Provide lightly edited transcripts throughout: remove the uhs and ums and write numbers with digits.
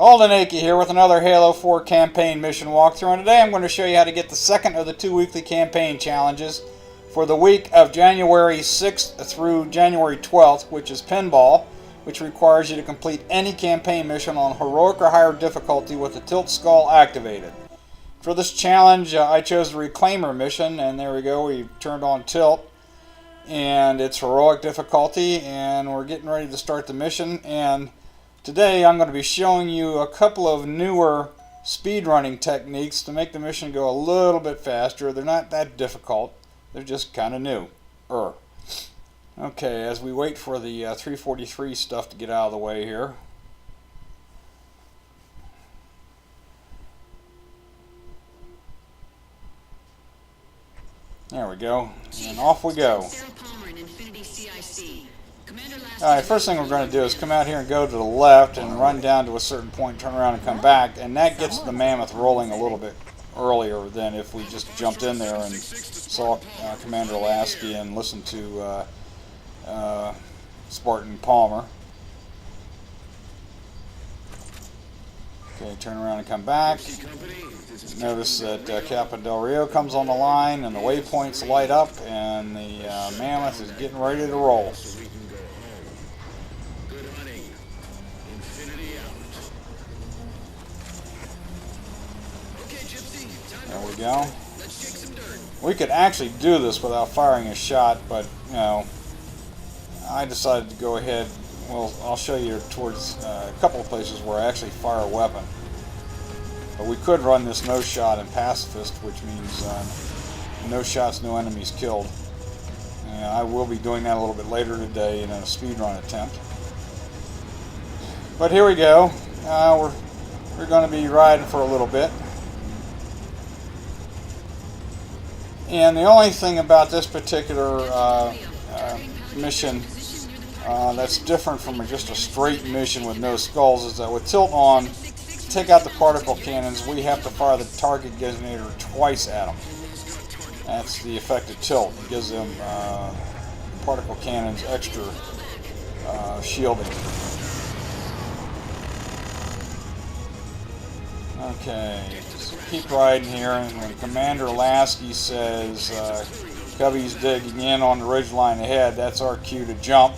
Alden Akey here with another Halo 4 campaign mission walkthrough, and today I'm going to show you how to get the second of the 2 weekly campaign challenges for the week of January 6th through January 12th, which is Pinball, which requires you to complete any campaign mission on heroic or higher difficulty with the tilt skull activated. For this challenge, I chose the Reclaimer mission, and there we go, we turned on tilt, and it's heroic difficulty, and we're getting ready to start the mission. And today I'm going to be showing you a couple of newer speedrunning techniques to make the mission go a little bit faster. They're not that difficult, they're just kind of new. Okay, as we wait for the 343 stuff to get out of the way here. There we go, and off we go. Alright, first thing we're going to do is come out here and go to the left and run down to a certain point, turn around and come back, and that gets the mammoth rolling a little bit earlier than if we just jumped in there and saw Commander Lasky and listened to Spartan Palmer. Okay, turn around and come back. Notice that Captain Del Rio comes on the line and the waypoints light up and the mammoth is getting ready to roll. There we go. We could actually do this without firing a shot, but you know, I decided to go ahead. Well, I'll show you towards a couple of places where I actually fire a weapon. But we could run this no shot in pacifist, which means no shots, no enemies killed. And I will be doing that a little bit later today in a speedrun attempt. But here we go. We're going to be riding for a little bit. And the only thing about this particular mission that's different from just a straight mission with no skulls is that with tilt on, to take out the particle cannons, we have to fire the target designator twice at them. That's the effect of tilt. It gives them particle cannons extra shielding. Okay, just keep riding here, and when Commander Lasky says Cubby's digging in on the ridgeline ahead, that's our cue to jump.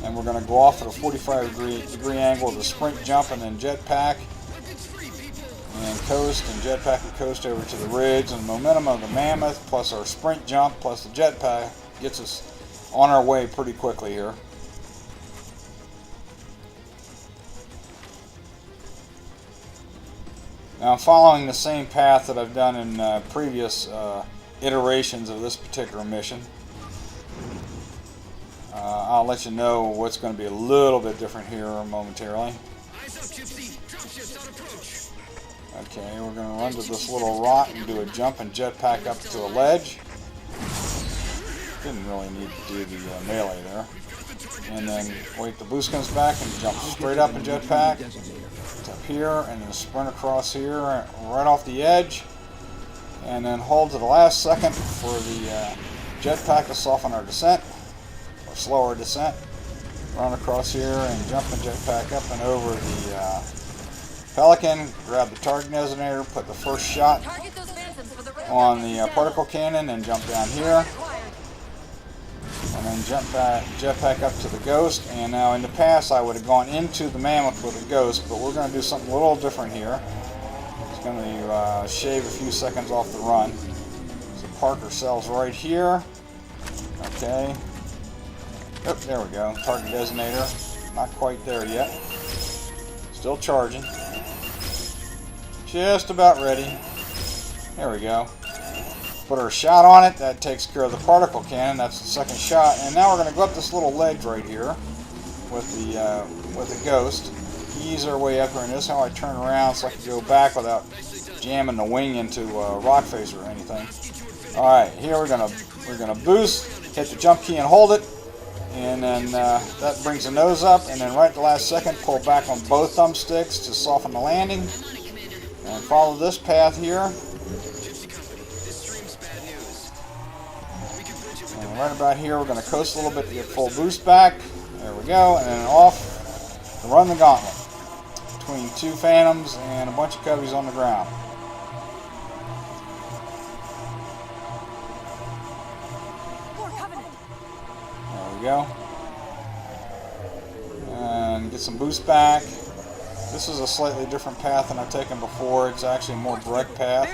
And we're going to go off at a 45-degree angle with a sprint jump and then jetpack. And coast and jetpack and coast over to the ridge. And the momentum of the mammoth plus our sprint jump plus the jetpack gets us on our way pretty quickly here. Now I'm following the same path that I've done in previous iterations of this particular mission. I'll let you know what's going to be a little bit different here momentarily. Okay, we're going to run to this little rock and do a jump and jetpack up to a ledge. Didn't really need to do the melee there. And then wait, the boost comes back and jump straight up and jetpack. It's up here and then sprint across here right off the edge. And then hold to the last second for the jetpack to soften our descent. Slower descent, run across here and jump and jetpack up and over the Pelican, grab the target designator, put the first shot on the particle cannon and jump down here, and then jump back, jetpack up to the Ghost. And now in the past I would have gone into the mammoth with the Ghost, but we're going to do something a little different here. It's going to shave a few seconds off the run. So park ourselves right here. Okay. Oh, there we go. Target designator. Not quite there yet. Still charging. Just about ready. There we go. Put our shot on it. That takes care of the particle cannon. That's the second shot. And now we're going to go up this little ledge right here with the Ghost. Ease our way up here, and this is how I turn around so I can go back without jamming the wing into a rock face or anything. All right, here we're gonna boost, hit the jump key and hold it. And then that brings the nose up, and then right at the last second pull back on both thumbsticks to soften the landing. And follow this path here. And right about here we're going to coast a little bit to get full boost back. There we go, and then off to run the gauntlet. between two phantoms and a bunch of cubbies on the ground. There we go. And get some boost back. This is a slightly different path than I've taken before. It's actually a more direct path.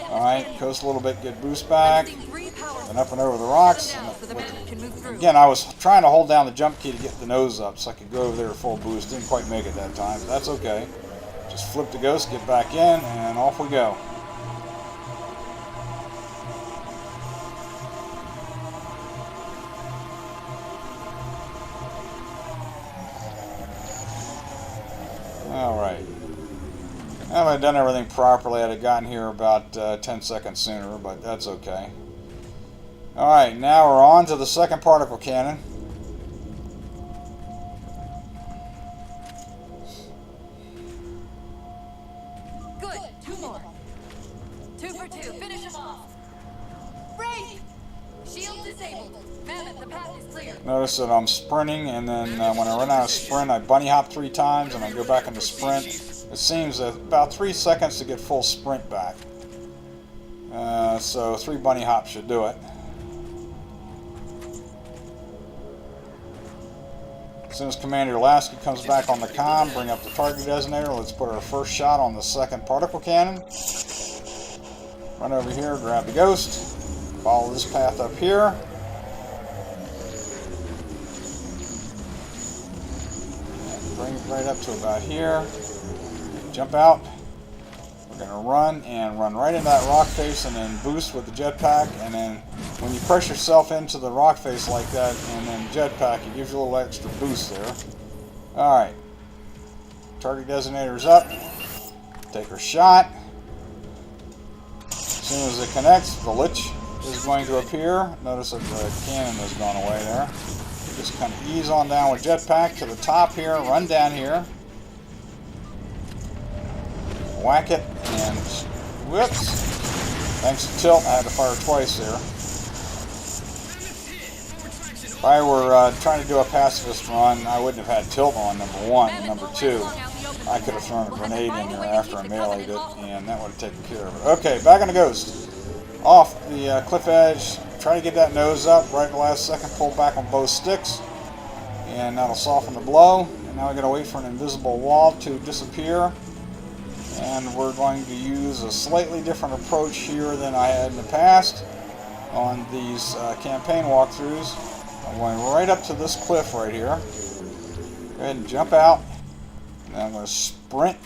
Alright, coast a little bit, get boost back. Then up and over the rocks. Again, I was trying to hold down the jump key to get the nose up so I could go over there full boost. Didn't quite make it that time, but that's okay. Just flip the ghost, get back in, and off we go. Alright. If I'd done everything properly, I'd have gotten here about 10 seconds sooner, but that's okay. Alright, now we're on to the second particle cannon. Good, 2 more. 2 for 2, finish them off. Break! Shield disabled. Mammoth, the path is clear. Notice that I'm sprinting, and then when I run out of sprint, I bunny hop 3 times, and I go back into sprint. It seems that about 3 seconds to get full sprint back. So 3 bunny hops should do it. As soon as Commander Lasky comes back on the comm, bring up the target designator. Let's put our first shot on the second particle cannon. Run over here, grab the ghost. Follow this path up here. And bring it right up to about here. Jump out. We're going to run and run right into that rock face and then boost with the jetpack. And then when you press yourself into the rock face like that and then jetpack, it gives you a little extra boost there. Alright. Target designator's up. Take her shot. As soon as it connects, the lich is going to appear. Notice that the cannon has gone away there. Just kind of ease on down with jetpack to the top here. Run down here. Whack it, and whoops. Thanks to tilt, I had to fire twice there. If I were trying to do a pacifist run, I wouldn't have had tilt on, number 1. And number 2, I could have thrown a grenade in there after I meleeed it, and that would have taken care of it. Okay, back on the ghost. Off the cliff edge, try to get that nose up right at the last second, pull back on both sticks, and that'll soften the blow. And now we're going to wait for an invisible wall to disappear. And we're going to use a slightly different approach here than I had in the past on these campaign walkthroughs. I'm going right up to this cliff right here. Go ahead and jump out. And I'm going to sprint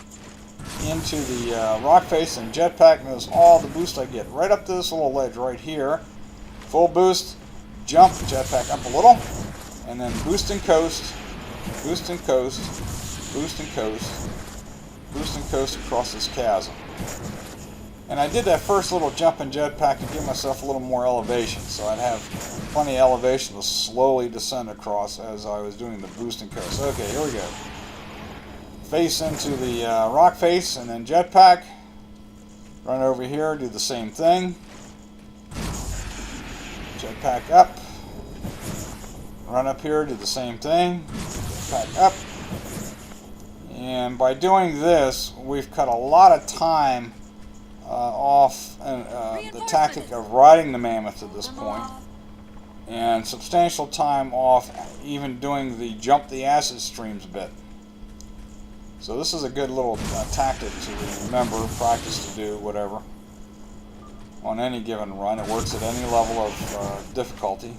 into the rock face and jetpack. Notice all the boost I get right up to this little ledge right here. Full boost, jump, jetpack up a little, and then boost and coast, boost and coast, boost and coast. Boost and coast across this chasm. And I did that first little jump and jetpack to give myself a little more elevation, so I'd have plenty of elevation to slowly descend across as I was doing the boost and coast. Okay, here we go. Face into the rock face and then jetpack. Run over here, do the same thing. Jetpack up. Run up here, do the same thing. Jetpack up. And by doing this, we've cut a lot of time off the tactic of riding the mammoth at this point, and substantial time off even doing the jump the acid streams bit. So this is a good little tactic to remember, practice to do, whatever. On any given run, it works at any level of difficulty,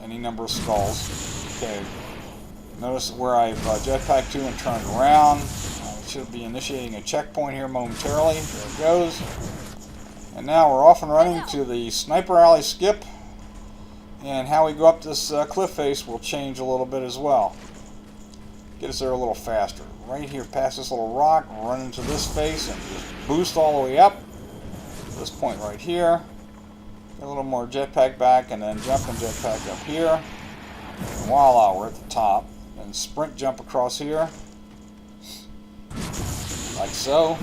any number of skulls. Okay. Notice where I've jetpacked to and turned around. I should be initiating a checkpoint here momentarily. There it goes. And now we're off and running to the sniper alley skip. And how we go up this cliff face will change a little bit as well. Get us there a little faster. Right here past this little rock, run into this face and just boost all the way up. This point right here. Get a little more jetpack back and then jump and jetpack up here. And voila, we're at the top. And sprint jump across here, like so,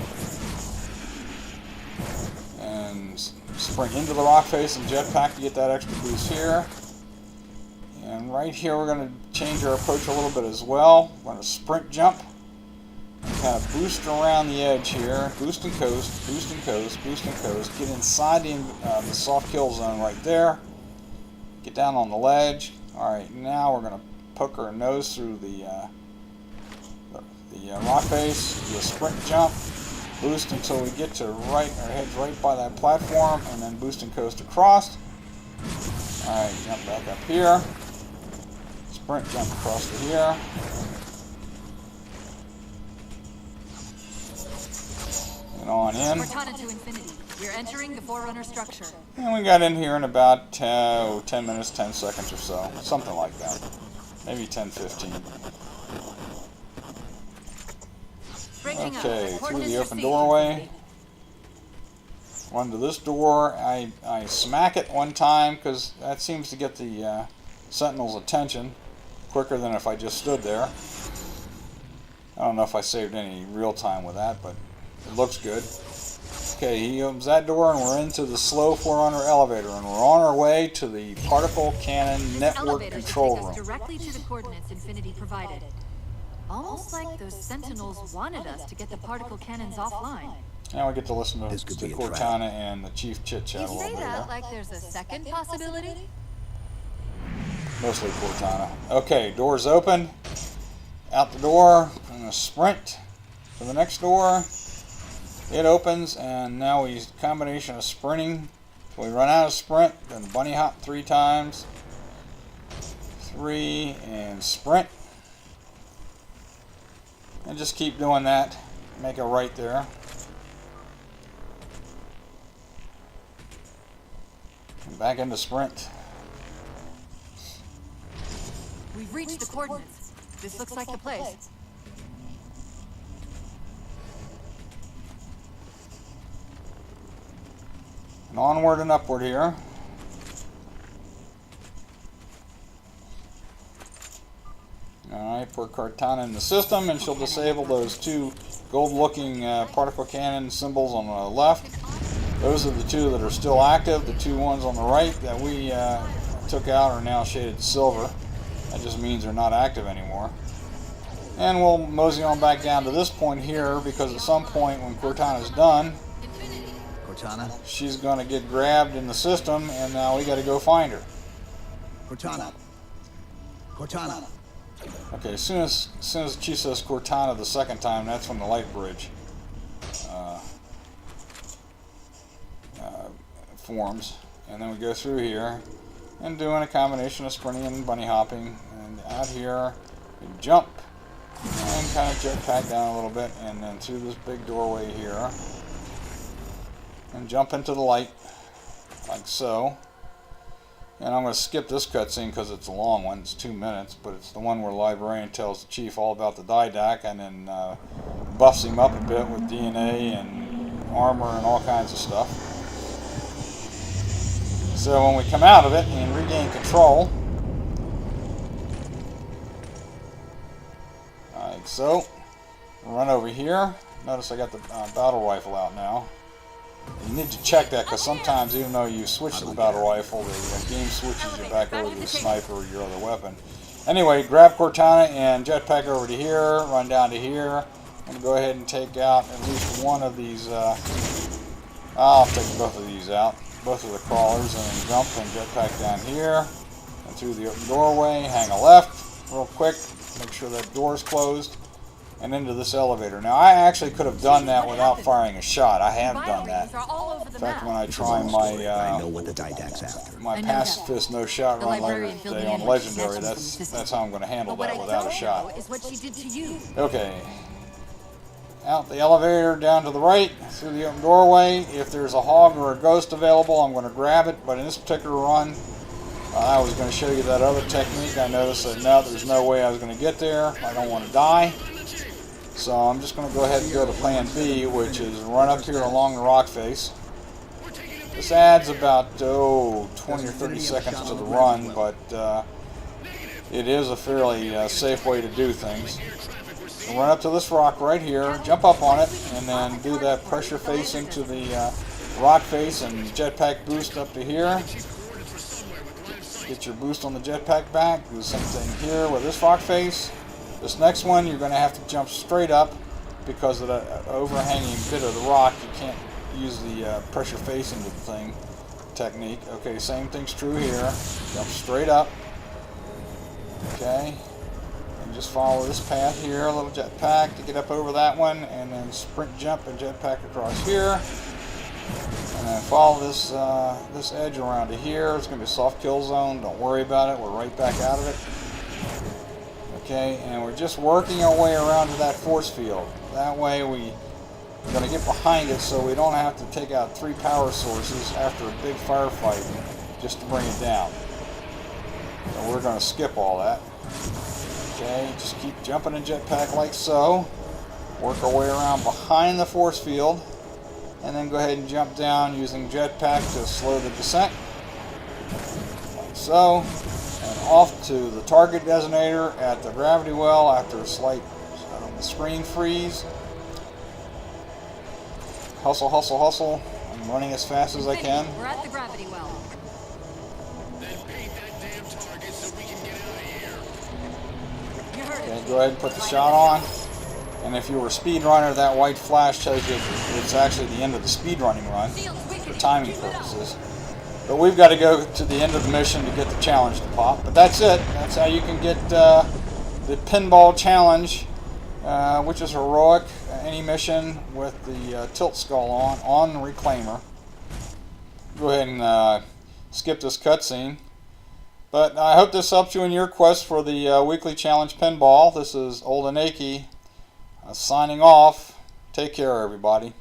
and sprint into the rock face and jetpack to get that extra boost here. And right here we're going to change our approach a little bit as well. We're going to sprint jump Kind of boost around the edge here. Boost and coast, boost and coast, boost and coast. Get inside the soft kill zone right there. Get down on the ledge. Alright, now we're going to poke our nose through the rock face. Do a sprint jump. Boost until we get to right, our head's right by that platform, and then boost and coast across. Alright, jump back up here. Sprint jump across to here. And on in. Cortana to infinity. We're entering the Forerunner structure. And we got in here in about 10 minutes, 10 seconds or so. Something like that. Maybe 10, 15. Okay, through the open doorway. Run to this door. I smack it one time because that seems to get the Sentinel's attention quicker than if I just stood there. I don't know if I saved any real time with that, but it looks good. Okay, he opens that door and we're into the slow Forerunner elevator, and we're on our way to the particle cannon network control room. Directly to the coordinates Infinity provided. Almost like those Sentinels wanted us to get the particle cannons offline. Now we get to listen to Cortana and the Chief chit-chat a little bit. You say that like there's a second possibility? Mostly Cortana. Okay, doors open. Out the door. I'm going to sprint to the next door. It opens, and now we use a combination of sprinting. So we run out of sprint, then bunny hop 3 times. 3, and sprint. And just keep doing that. Make a right there. And back into sprint. We've reached the coordinates. This looks like the place. And onward and upward here. Alright, put Cortana in the system, and she'll disable those 2 gold-looking particle cannon symbols on the left. Those are the 2 that are still active. The 2 ones on the right that we took out are now shaded silver. That just means they're not active anymore. And we'll mosey on back down to this point here, because at some point when Cortana's done, she's going to get grabbed in the system, and now we got to go find her. Cortana. Okay, as soon as she says Cortana the second time, that's when the light bridge forms. And then we go through here and doing a combination of sprinting and bunny hopping. And out here, we jump and kind of jetpack down a little bit, and then through this big doorway here. And jump into the light, like so. And I'm going to skip this cutscene because it's a long one. It's 2 minutes, but it's the one where the librarian tells the Chief all about the Didac and then buffs him up a bit with DNA and armor and all kinds of stuff. So when we come out of it and regain control, like so, run over here. Notice I got the battle rifle out now. You need to check that, because sometimes even though you switch to the battle rifle, the game switches you back over to the sniper or your other weapon. Anyway, grab Cortana and jetpack over to here, run down to here. I'm going to go ahead and take out at least one of these. I'll take both of these out, both of the crawlers, and then jump and jetpack down here. And through the open doorway, hang a left real quick, make sure that door's closed. And into this elevator. Now, I actually could have done that without firing a shot. I have done that. In fact, when I try my pacifist no shot run later today on Legendary, that's how I'm going to handle that without a shot. Okay. Out the elevator, down to the right, through the open doorway. If there's a hog or a ghost available, I'm going to grab it. But in this particular run, I was going to show you that other technique. I noticed that now there's no way I was going to get there. I don't want to die. So I'm just going to go ahead and go to plan B, which is run up here along the rock face. This adds about 20 or 30 seconds to the run, but it is a fairly safe way to do things. So run up to this rock right here, jump up on it, and then do that pressure face into the rock face and jetpack boost up to here. Get your boost on the jetpack back. Do the same thing here with this rock face. This next one, you're going to have to jump straight up because of that overhanging bit of the rock, you can't use the pressure face into the thing technique. Okay, same thing's true here. Jump straight up. Okay, and just follow this path here, a little jetpack to get up over that one, and then sprint jump and jetpack across here. And then follow this this edge around to here. It's going to be a soft kill zone. Don't worry about it. We're right back out of it. Okay, and we're just working our way around to that force field. That way we're going to get behind it so we don't have to take out 3 power sources after a big firefight just to bring it down. So we're going to skip all that. Okay, just keep jumping in jetpack like so. Work our way around behind the force field. And then go ahead and jump down using jetpack to slow the descent. Like so. And off to the target designator at the gravity well after a slight screen freeze. Hustle, hustle, hustle. I'm running as fast as I can. We're at the gravity well. Then paint that damn target so we can get out of here. You heard Okay, it. go ahead and put the shot on. And if you were a speed runner, that white flash tells you it's actually the end of the speed running run for timing purposes. But we've got to go to the end of the mission to get the challenge to pop. But that's it. That's how you can get the Pinball challenge, which is heroic. Any mission with the tilt skull on the reclaimer. Go ahead and skip this cutscene. But I hope this helps you in your quest for the weekly challenge Pinball. This is Old Anaki signing off. Take care, everybody.